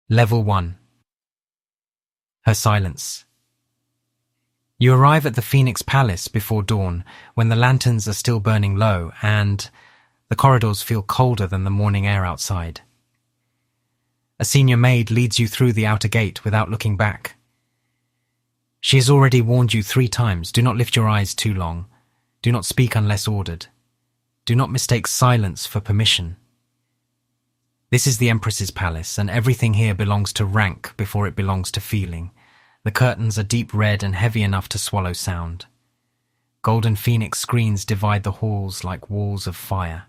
Level 1. Her silence. You arrive at the Phoenix Palace before dawn, when the lanterns are still burning low and the corridors feel colder than the morning air outside. A senior maid leads you through the outer gate without looking back. She has already warned you 3 times, do not lift your eyes too long, do not speak unless ordered, do not mistake silence for permission. This is the Empress's palace, and everything here belongs to rank before it belongs to feeling. The curtains are deep red and heavy enough to swallow sound. Golden phoenix screens divide the halls like walls of fire.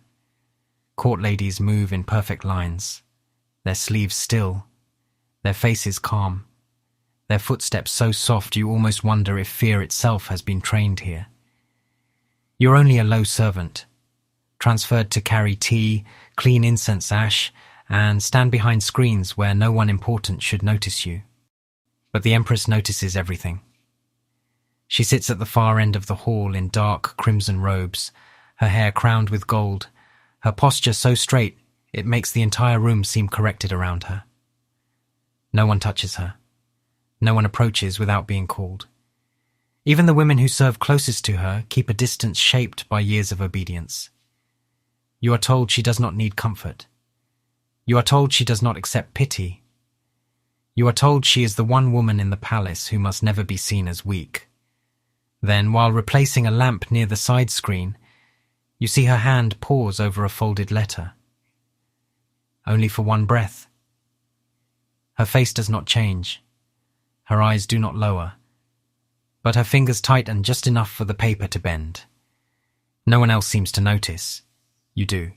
Court ladies move in perfect lines, their sleeves still, their faces calm, their footsteps so soft you almost wonder if fear itself has been trained here. You're only a low servant, transferred to carry tea, clean incense ash, and stand behind screens where no one important should notice you. But the Empress notices everything. She sits at the far end of the hall in dark crimson robes, her hair crowned with gold, her posture so straight it makes the entire room seem corrected around her. No one touches her. No one approaches without being called. Even the women who serve closest to her keep a distance shaped by years of obedience. You are told she does not need comfort. You are told she does not accept pity. You are told she is the one woman in the palace who must never be seen as weak. Then, while replacing a lamp near the side screen, you see her hand pause over a folded letter. Only for one breath. Her face does not change. Her eyes do not lower. But her fingers tighten just enough for the paper to bend. No one else seems to notice. You do.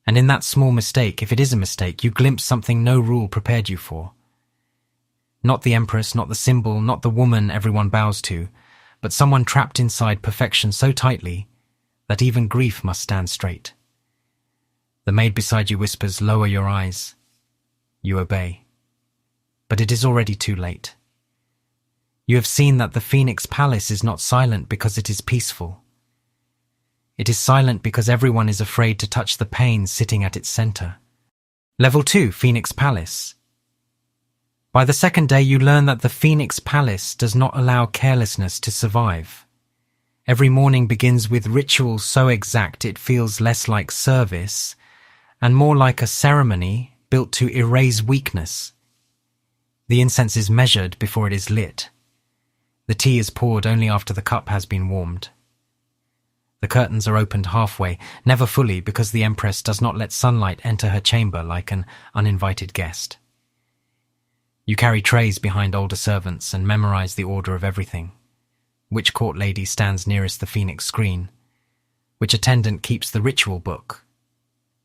And in that small mistake, if it is a mistake, you glimpse something no rule prepared you for. Not the Empress, not the symbol, not the woman everyone bows to, but someone trapped inside perfection so tightly that even grief must stand straight. The maid beside you whispers, "Lower your eyes." You obey. But it is already too late. You have seen that the Phoenix Palace is not silent because it is peaceful. It is silent because everyone is afraid to touch the pain sitting at its center. Level 2, Phoenix Palace. By the second day, you learn that the Phoenix Palace does not allow carelessness to survive. Every morning begins with rituals so exact it feels less like service and more like a ceremony built to erase weakness. The incense is measured before it is lit. The tea is poured only after the cup has been warmed. The curtains are opened halfway, never fully, because the Empress does not let sunlight enter her chamber like an uninvited guest. You carry trays behind older servants and memorize the order of everything. Which court lady stands nearest the Phoenix screen? Which attendant keeps the ritual book?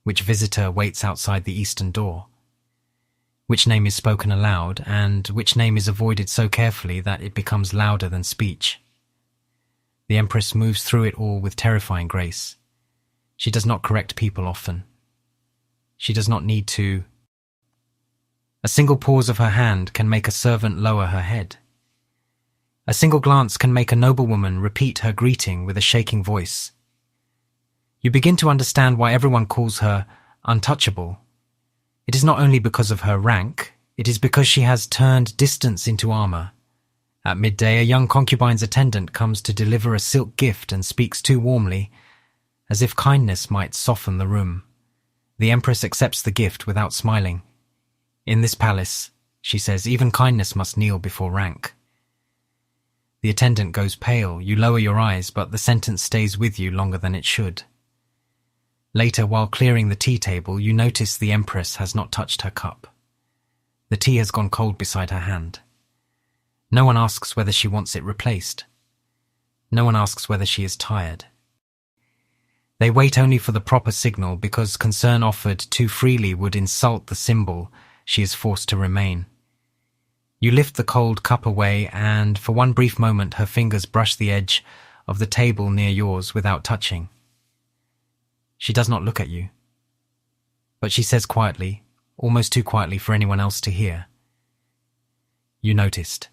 Which visitor waits outside the eastern door? Which name is spoken aloud, and which name is avoided so carefully that it becomes louder than speech? The Empress moves through it all with terrifying grace. She does not correct people often. She does not need to. A single pause of her hand can make a servant lower her head. A single glance can make a noblewoman repeat her greeting with a shaking voice. You begin to understand why everyone calls her untouchable. It is not only because of her rank, it is because she has turned distance into armor. At midday, a young concubine's attendant comes to deliver a silk gift and speaks too warmly, as if kindness might soften the room. The Empress accepts the gift without smiling. In this palace, she says, even kindness must kneel before rank. The attendant goes pale, you lower your eyes, but the sentence stays with you longer than it should. Later, while clearing the tea table, you notice the Empress has not touched her cup. The tea has gone cold beside her hand. No one asks whether she wants it replaced. No one asks whether she is tired. They wait only for the proper signal because concern offered too freely would insult the symbol she is forced to remain. You lift the cold cup away and, for one brief moment, her fingers brush the edge of the table near yours without touching. She does not look at you. But she says quietly, almost too quietly for anyone else to hear, "You noticed."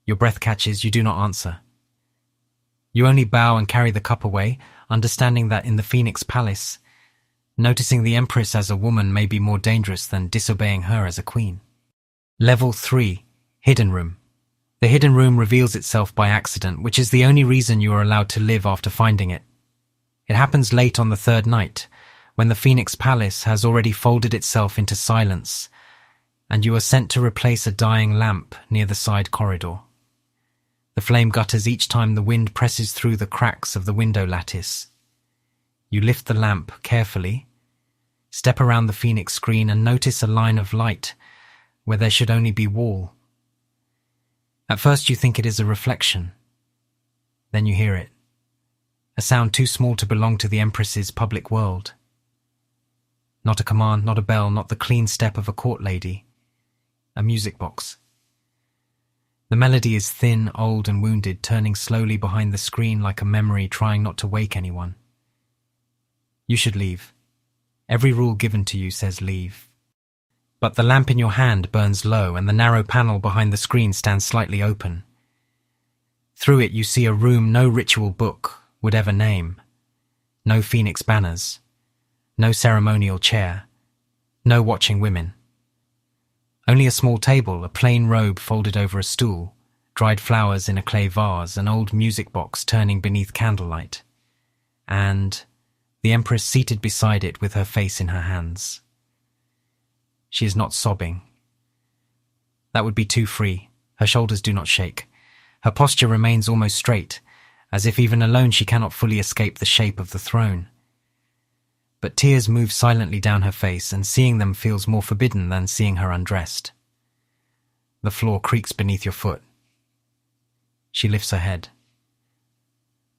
Your breath catches, you do not answer. You only bow and carry the cup away, understanding that in the Phoenix Palace, Noticing the Empress as a woman may be more dangerous than disobeying her as a queen. Level 3. Hidden Room. The hidden room reveals itself by accident, which is the only reason you are allowed to live after finding it. It happens late on the third night, when the Phoenix Palace has already folded itself into silence, and you are sent to replace a dying lamp near the side corridor. The flame gutters each time the wind presses through the cracks of the window lattice. You lift the lamp carefully, step around the Phoenix screen and notice a line of light where there should only be wall. At first you think it is a reflection. Then you hear it. A sound too small to belong to the Empress's public world. Not a command, not a bell, not the clean step of a court lady. A music box. The melody is thin, old and wounded, turning slowly behind the screen like a memory trying not to wake anyone. You should leave. Every rule given to you says leave. But the lamp in your hand burns low and the narrow panel behind the screen stands slightly open. Through it you see a room no ritual book would ever name. No phoenix banners. No ceremonial chair. No watching women. Only a small table, a plain robe folded over a stool, dried flowers in a clay vase, an old music box turning beneath candlelight, and the Empress seated beside it with her face in her hands. She is not sobbing. That would be too free. Her shoulders do not shake. Her posture remains almost straight, as if even alone she cannot fully escape the shape of the throne. But tears move silently down her face, and seeing them feels more forbidden than seeing her undressed. The floor creaks beneath your foot. She lifts her head.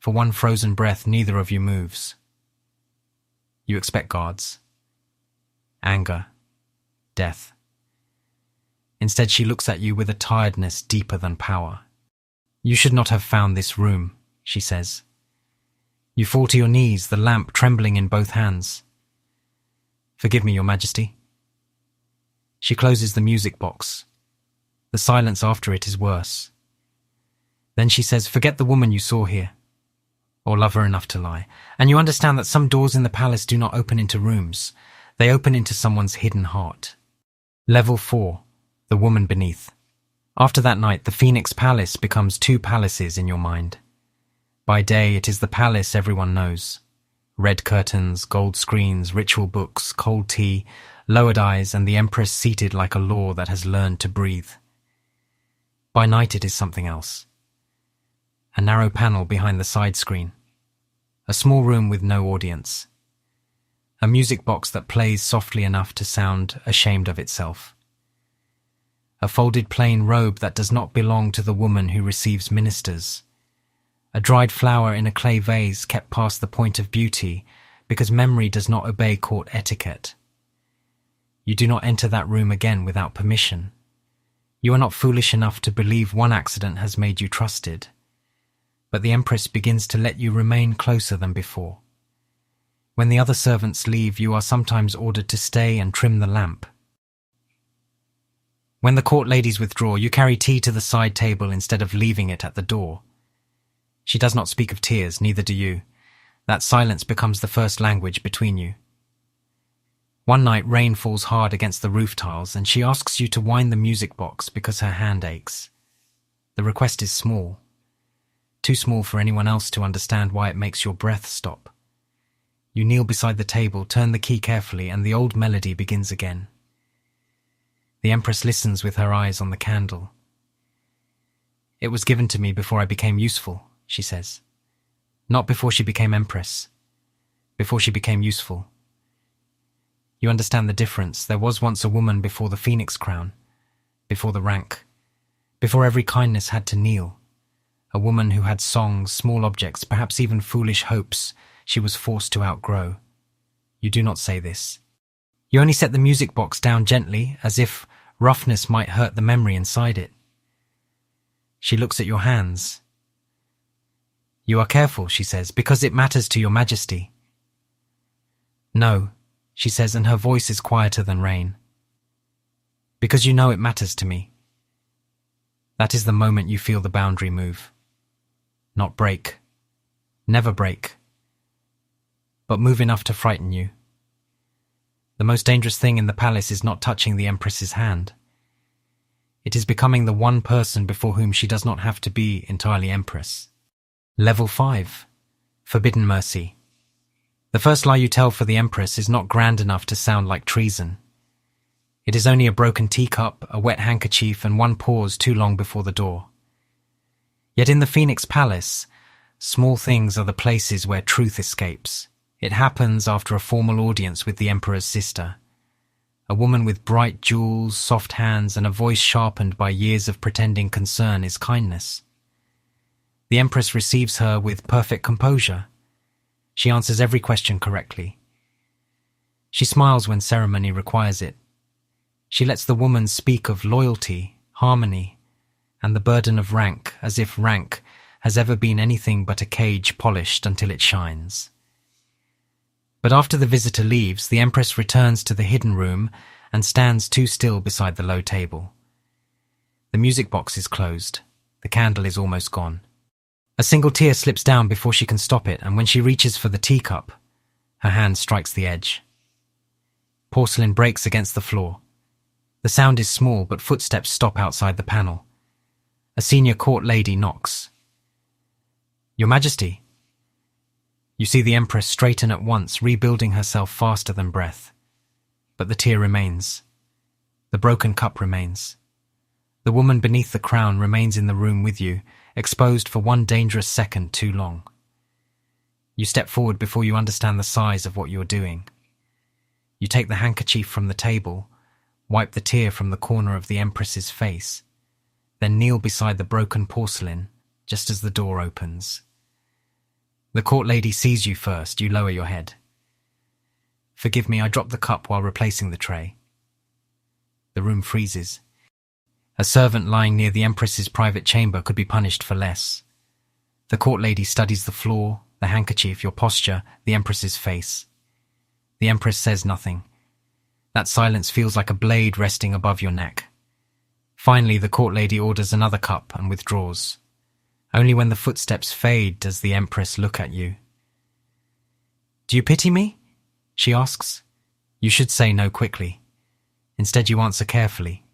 For one frozen breath, neither of you moves. You expect guards. Anger. Death. Instead, she looks at you with a tiredness deeper than power. You should not have found this room, she says. You fall to your knees, the lamp trembling in both hands. Forgive me, Your Majesty. She closes the music box. The silence after it is worse. Then she says, forget the woman you saw here, or love her enough to lie, and you understand that some doors in the palace do not open into rooms. They open into someone's hidden heart. Level 4. The woman beneath. After that night, the Phoenix Palace becomes two palaces in your mind. By day, it is the palace everyone knows. Red curtains, gold screens, ritual books, cold tea, lowered eyes, and the Empress seated like a law that has learned to breathe. By night, it is something else. A narrow panel behind the side screen. A small room with no audience. A music box that plays softly enough to sound ashamed of itself. A folded plain robe that does not belong to the woman who receives ministers. A dried flower in a clay vase kept past the point of beauty because memory does not obey court etiquette. You do not enter that room again without permission. You are not foolish enough to believe one accident has made you trusted. But the Empress begins to let you remain closer than before. When the other servants leave, you are sometimes ordered to stay and trim the lamp. When the court ladies withdraw, you carry tea to the side table instead of leaving it at the door. She does not speak of tears, neither do you. That silence becomes the first language between you. One night, rain falls hard against the roof tiles, and she asks you to wind the music box because her hand aches. The request is small. Too small for anyone else to understand why it makes your breath stop. You kneel beside the table, turn the key carefully, and the old melody begins again. The Empress listens with her eyes on the candle. It was given to me before I became useful, she says. Not before she became Empress. Before she became useful. You understand the difference. There was once a woman before the Phoenix crown, before the rank, before every kindness had to kneel. A woman who had songs, small objects, perhaps even foolish hopes she was forced to outgrow. You do not say this. You only set the music box down gently, as if roughness might hurt the memory inside it. She looks at your hands. You are careful, she says, because it matters to your Majesty. No, she says, and her voice is quieter than rain. Because you know it matters to me. That is the moment you feel the boundary move. Not break. Never break. But move enough to frighten you. The most dangerous thing in the palace is not touching the Empress's hand. It is becoming the one person before whom she does not have to be entirely Empress. Level 5. Forbidden Mercy. The first lie you tell for the Empress is not grand enough to sound like treason. It is only a broken teacup, a wet handkerchief, and one pause too long before the door. Yet in the Phoenix Palace, small things are the places where truth escapes. It happens after a formal audience with the Emperor's sister. A woman with bright jewels, soft hands, and a voice sharpened by years of pretending concern is kindness. The Empress receives her with perfect composure. She answers every question correctly. She smiles when ceremony requires it. She lets the woman speak of loyalty, harmony, and the burden of rank, as if rank has ever been anything but a cage polished until it shines. But after the visitor leaves, the Empress returns to the hidden room and stands too still beside the low table. The music box is closed. The candle is almost gone. A single tear slips down before she can stop it, and when she reaches for the teacup, her hand strikes the edge. Porcelain breaks against the floor. The sound is small, but footsteps stop outside the panel. A senior court lady knocks. "Your Majesty." You see the Empress straighten at once, rebuilding herself faster than breath. But the tear remains. The broken cup remains. The woman beneath the crown remains in the room with you, exposed for one dangerous second too long. You step forward before you understand the size of what you're doing. You take the handkerchief from the table, wipe the tear from the corner of the Empress's face, then kneel beside the broken porcelain just as the door opens. The court lady sees you first. You lower your head. "Forgive me, I dropped the cup while replacing the tray." The room freezes. A servant lying near the Empress's private chamber could be punished for less. The court lady studies the floor, the handkerchief, your posture, the Empress's face. The Empress says nothing. That silence feels like a blade resting above your neck. Finally, the court lady orders another cup and withdraws. Only when the footsteps fade does the Empress look at you. "Do you pity me?" she asks. You should say no quickly. Instead, you answer carefully.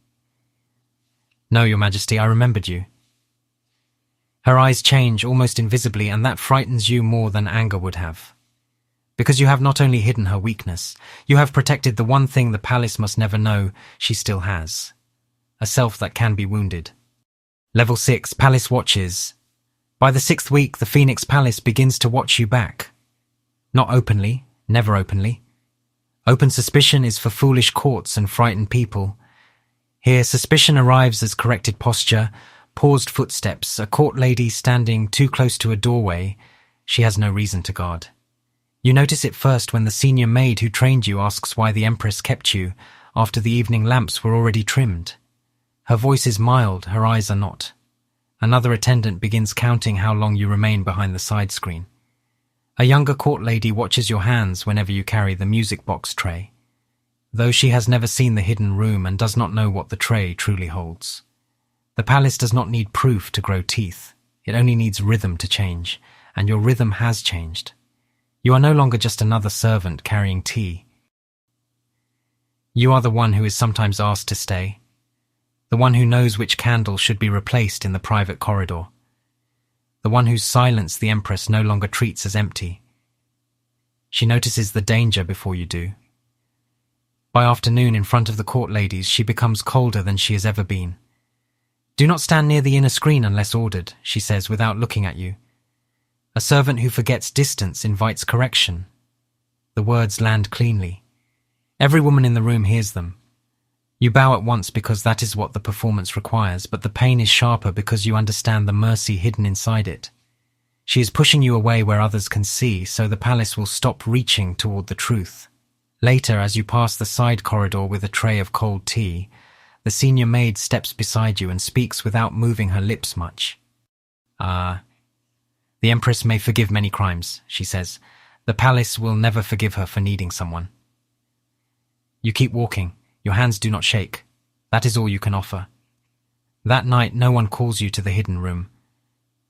"No, Your Majesty, I remembered you." Her eyes change almost invisibly, and that frightens you more than anger would have. Because you have not only hidden her weakness, you have protected the one thing the palace must never know she still has. A self that can be wounded. Level 6, Palace Watches. By the 6th week, the Phoenix Palace begins to watch you back. Not openly, never openly. Open suspicion is for foolish courts and frightened people. Here, suspicion arrives as corrected posture, paused footsteps, a court lady standing too close to a doorway she has no reason to guard. You notice it first when the senior maid who trained you asks why the Empress kept you after the evening lamps were already trimmed. Her voice is mild, her eyes are not. Another attendant begins counting how long you remain behind the side screen. A younger court lady watches your hands whenever you carry the music box tray, though she has never seen the hidden room and does not know what the tray truly holds. The palace does not need proof to grow teeth. It only needs rhythm to change, and your rhythm has changed. You are no longer just another servant carrying tea. You are the one who is sometimes asked to stay, the one who knows which candle should be replaced in the private corridor, the one whose silence the Empress no longer treats as empty. She notices the danger before you do. By afternoon, in front of the court ladies, she becomes colder than she has ever been. "Do not stand near the inner screen unless ordered," she says without looking at you. A servant who forgets distance invites correction. The words land cleanly. Every woman in the room hears them. You bow at once because that is what the performance requires, but the pain is sharper because you understand the mercy hidden inside it. She is pushing you away where others can see, so the palace will stop reaching toward the truth. Later, as you pass the side corridor with a tray of cold tea, the senior maid steps beside you and speaks without moving her lips much. "The Empress may forgive many crimes," she says. "The palace will never forgive her for needing someone." You keep walking. Your hands do not shake. That is all you can offer. That night, no one calls you to the hidden room.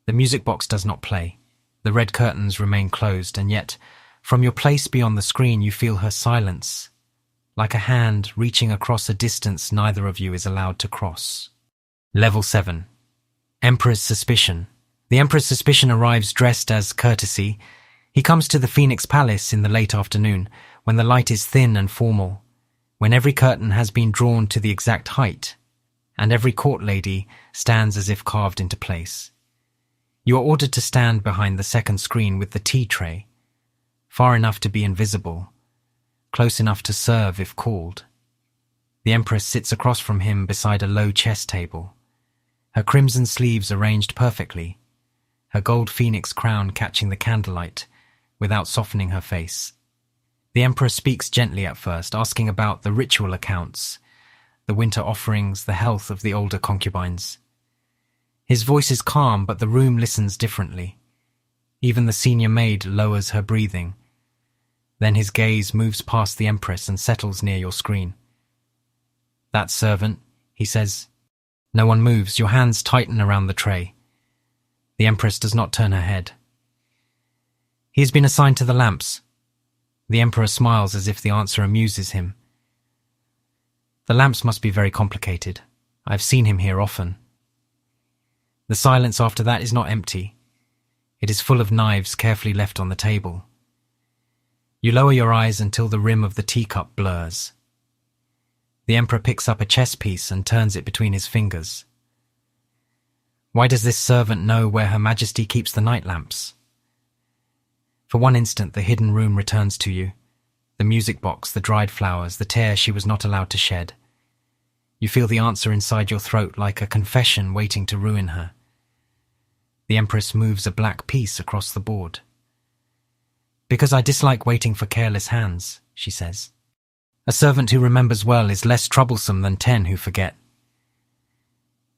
The music box does not play. The red curtains remain closed, and yet, from your place beyond the screen, you feel her silence, like a hand reaching across a distance neither of you is allowed to cross. Level 7. Emperor's Suspicion. The Emperor's Suspicion arrives dressed as courtesy. He comes to the Phoenix Palace in the late afternoon, when the light is thin and formal, when every curtain has been drawn to the exact height, and every court lady stands as if carved into place. You are ordered to stand behind the second screen with the tea tray, far enough to be invisible, close enough to serve if called. The Empress sits across from him beside a low chess table, her crimson sleeves arranged perfectly, her gold phoenix crown catching the candlelight without softening her face. The Emperor speaks gently at first, asking about the ritual accounts, the winter offerings, the health of the older concubines. His voice is calm, but the room listens differently. Even the senior maid lowers her breathing. Then his gaze moves past the Empress and settles near your screen. "That servant," he says. No one moves. Your hands tighten around the tray. The Empress does not turn her head. "He has been assigned to the lamps." The Emperor smiles as if the answer amuses him. "The lamps must be very complicated. I've seen him here often." The silence after that is not empty. It is full of knives carefully left on the table. You lower your eyes until the rim of the teacup blurs. The Emperor picks up a chess piece and turns it between his fingers. "Why does this servant know where Her Majesty keeps the night lamps?" For one instant the hidden room returns to you. The music box, the dried flowers, the tear she was not allowed to shed. You feel the answer inside your throat like a confession waiting to ruin her. The Empress moves a black piece across the board. "Because I dislike waiting for careless hands," she says. "A servant who remembers well is less troublesome than 10 who forget."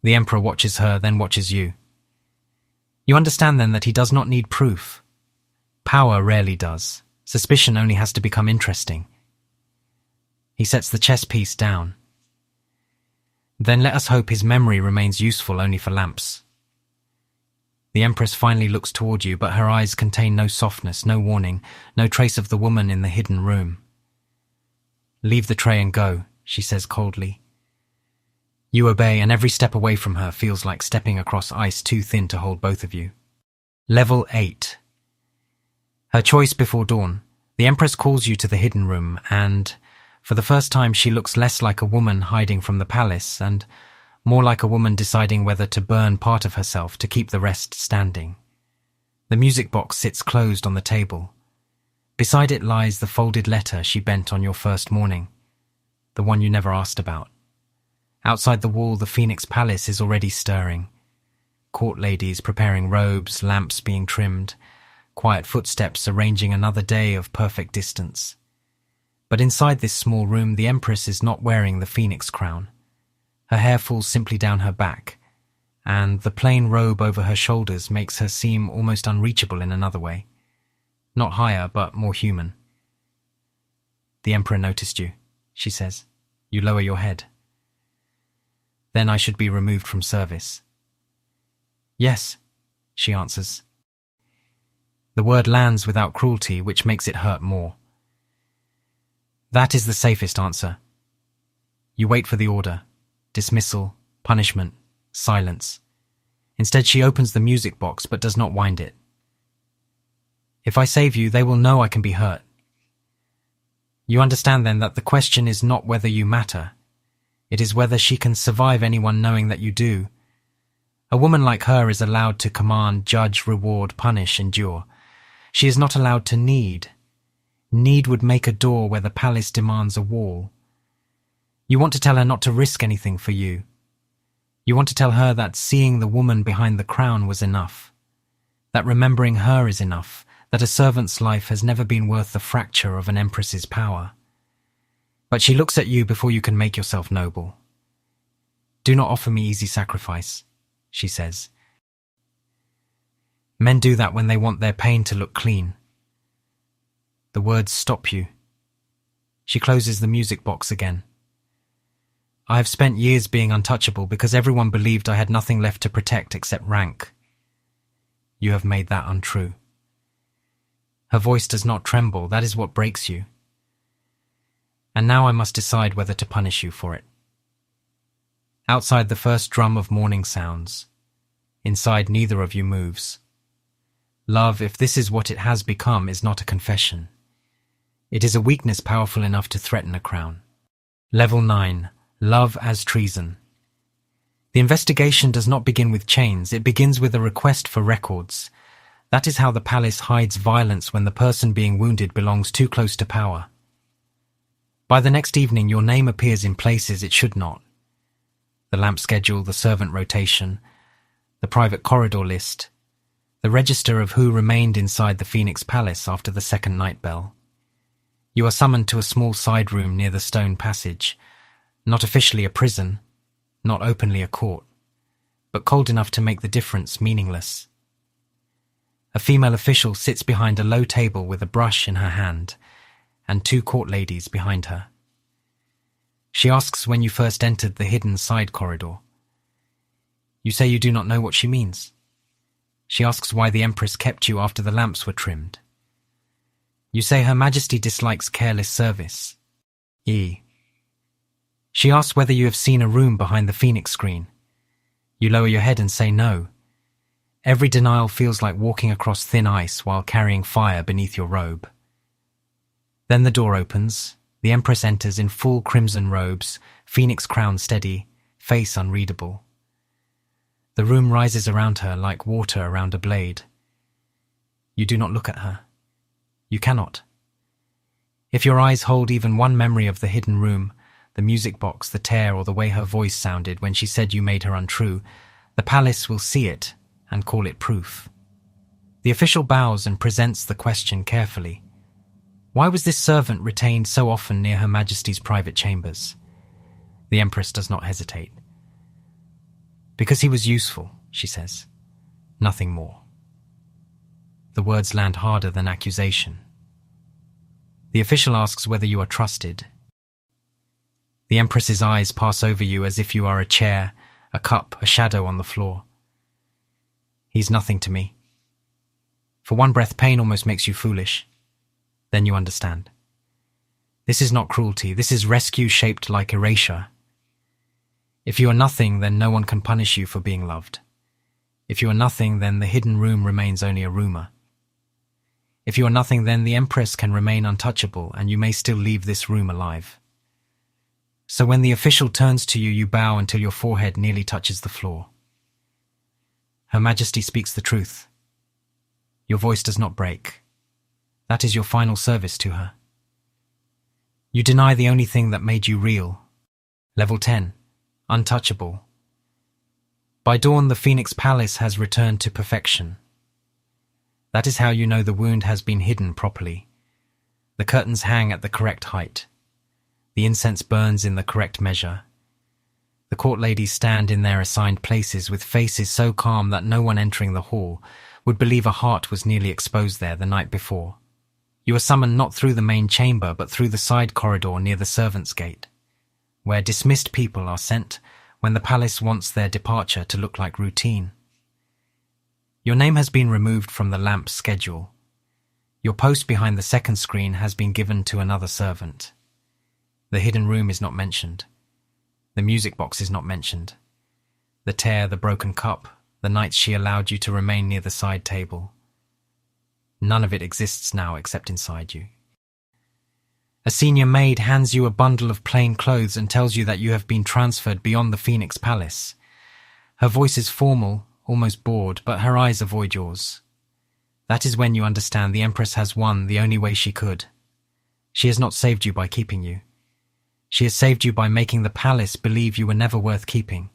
The Emperor watches her, then watches you. You understand then that he does not need proof. Power rarely does. Suspicion only has to become interesting. He sets the chess piece down. "Then let us hope his memory remains useful only for lamps." The Empress finally looks toward you, but her eyes contain no softness, no warning, no trace of the woman in the hidden room. "Leave the tray and go," she says coldly. You obey, and every step away from her feels like stepping across ice too thin to hold both of you. Level 8. Her choice before dawn. The Empress calls you to the hidden room, and for the first time she looks less like a woman hiding from the palace and more like a woman deciding whether to burn part of herself to keep the rest standing. The music box sits closed on the table. Beside it lies the folded letter she bent on your first morning, the one you never asked about. Outside the wall, the Phoenix Palace is already stirring. Court ladies preparing robes, lamps being trimmed, quiet footsteps arranging another day of perfect distance. But inside this small room, the Empress is not wearing the phoenix crown. Her hair falls simply down her back, and the plain robe over her shoulders makes her seem almost unreachable in another way. Not higher, but more human. "The Emperor noticed you," she says. You lower your head. "Then I should be removed from service." "Yes," she answers. The word lands without cruelty, which makes it hurt more. "That is the safest answer." You wait for the order. Dismissal, punishment, silence. Instead, she opens the music box but does not wind it. "If I save you, they will know I can be hurt." You understand then that the question is not whether you matter. It is whether she can survive anyone knowing that you do. A woman like her is allowed to command, judge, reward, punish, endure. She is not allowed to need. Need would make a door where the palace demands a wall. You want to tell her not to risk anything for you. You want to tell her that seeing the woman behind the crown was enough, that remembering her is enough, that a servant's life has never been worth the fracture of an empress's power. But she looks at you before you can make yourself noble. "Do not offer me easy sacrifice," she says. "Men do that when they want their pain to look clean." The words stop you. She closes the music box again. "I have spent years being untouchable because everyone believed I had nothing left to protect except rank. You have made that untrue." Her voice does not tremble. That is what breaks you. and now I must decide whether to punish you for it. Outside the first drum of morning sounds. Inside neither of you moves. Love, if this is what it has become, is not a confession. It is a weakness powerful enough to threaten a crown. Level 9. Love as treason. The investigation does not begin with chains, it begins with a request for records. That is how the palace hides violence when the person being wounded belongs too close to power. By the next evening, your name appears in places it should not. The lamp schedule, the servant rotation, the private corridor list, the register of who remained inside the Phoenix Palace after the second night bell. You are summoned to a small side room near the stone passage, not officially a prison, not openly a court, but cold enough to make the difference meaningless. A female official sits behind a low table with a brush in her hand, and 2 court ladies behind her. She asks when you first entered the hidden side corridor. You say you do not know what she means. She asks why the Empress kept you after the lamps were trimmed. You say Her Majesty dislikes careless service. She asks whether you have seen a room behind the Phoenix screen. You lower your head and say no. Every denial feels like walking across thin ice while carrying fire beneath your robe. Then the door opens. The Empress enters in full crimson robes, Phoenix crown steady, face unreadable. The room rises around her like water around a blade. You do not look at her. You cannot. If your eyes hold even one memory of the hidden room, the music box, the tear, or the way her voice sounded when she said you made her untrue, the palace will see it and call it proof. The official bows and presents the question carefully. Why was this servant retained so often near Her Majesty's private chambers? The Empress does not hesitate. Because he was useful, she says. Nothing more. The words land harder than accusation. The official asks whether you are trusted. The Empress's eyes pass over you as if you are a chair, a cup, a shadow on the floor. He's nothing to me. For one breath, pain almost makes you foolish. Then you understand. This is not cruelty, this is rescue shaped like erasure. If you are nothing, then no one can punish you for being loved. If you are nothing, then the hidden room remains only a rumor. If you are nothing, then the Empress can remain untouchable and you may still leave this room alive. So when the official turns to you, you bow until your forehead nearly touches the floor. Her Majesty speaks the truth. Your voice does not break. That is your final service to her. You deny the only thing that made you real. Level 10. Untouchable. By dawn, the Phoenix Palace has returned to perfection. That is how you know the wound has been hidden properly. The curtains hang at the correct height. The incense burns in the correct measure. The court ladies stand in their assigned places with faces so calm that no one entering the hall would believe a heart was nearly exposed there the night before. You are summoned not through the main chamber but through the side corridor near the servants' gate, where dismissed people are sent when the palace wants their departure to look like routine. Your name has been removed from the lamp schedule. Your post behind the second screen has been given to another servant. The hidden room is not mentioned. The music box is not mentioned. The tear, the broken cup, the nights she allowed you to remain near the side table. None of it exists now except inside you. A senior maid hands you a bundle of plain clothes and tells you that you have been transferred beyond the Phoenix Palace. Her voice is formal, almost bored, but her eyes avoid yours. That is when you understand the Empress has won the only way she could. She has not saved you by keeping you. She has saved you by making the palace believe you were never worth keeping.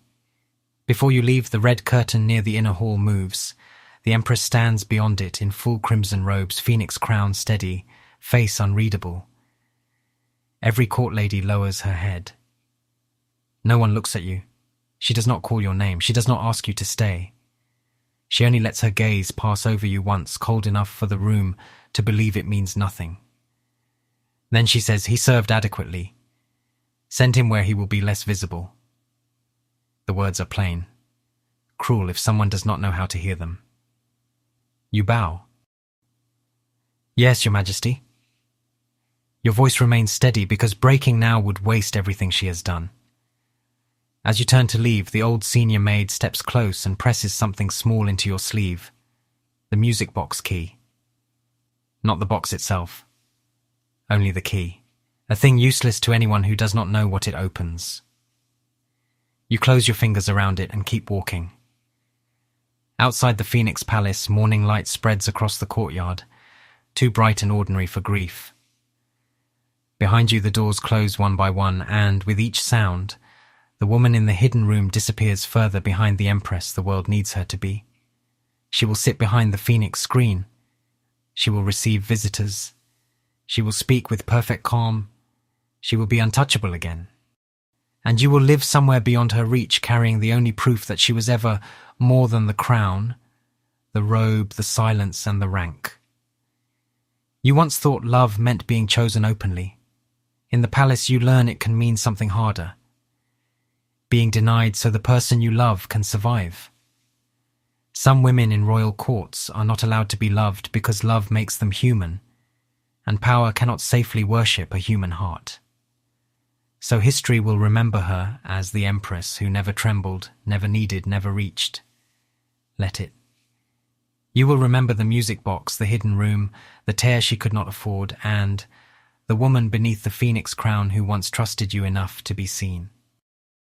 Before you leave, the red curtain near the inner hall moves. The Empress stands beyond it in full crimson robes, Phoenix crown steady, face unreadable. Every court lady lowers her head. No one looks at you. She does not call your name. She does not ask you to stay. She only lets her gaze pass over you once, cold enough for the room to believe it means nothing. Then she says, "He served adequately. Send him where he will be less visible." The words are plain, cruel if someone does not know how to hear them. You bow. "Yes, Your Majesty." Your voice remains steady because breaking now would waste everything she has done. As you turn to leave, the old senior maid steps close and presses something small into your sleeve. The music box key. Not the box itself. Only the key. A thing useless to anyone who does not know what it opens. You close your fingers around it and keep walking. Outside the Phoenix Palace, morning light spreads across the courtyard, too bright and ordinary for grief. Behind you the doors close one by one, and, with each sound, the woman in the hidden room disappears further behind the Empress the world needs her to be. She will sit behind the Phoenix screen. She will receive visitors. She will speak with perfect calm. She will be untouchable again. And you will live somewhere beyond her reach, carrying the only proof that she was ever more than the crown, the robe, the silence, and the rank. You once thought love meant being chosen openly. In the palace you learn it can mean something harder. Being denied so the person you love can survive. Some women in royal courts are not allowed to be loved because love makes them human, and power cannot safely worship a human heart. So history will remember her as the Empress who never trembled, never needed, never reached. Let it. You will remember the music box, the hidden room, the tear she could not afford, and the woman beneath the phoenix crown who once trusted you enough to be seen.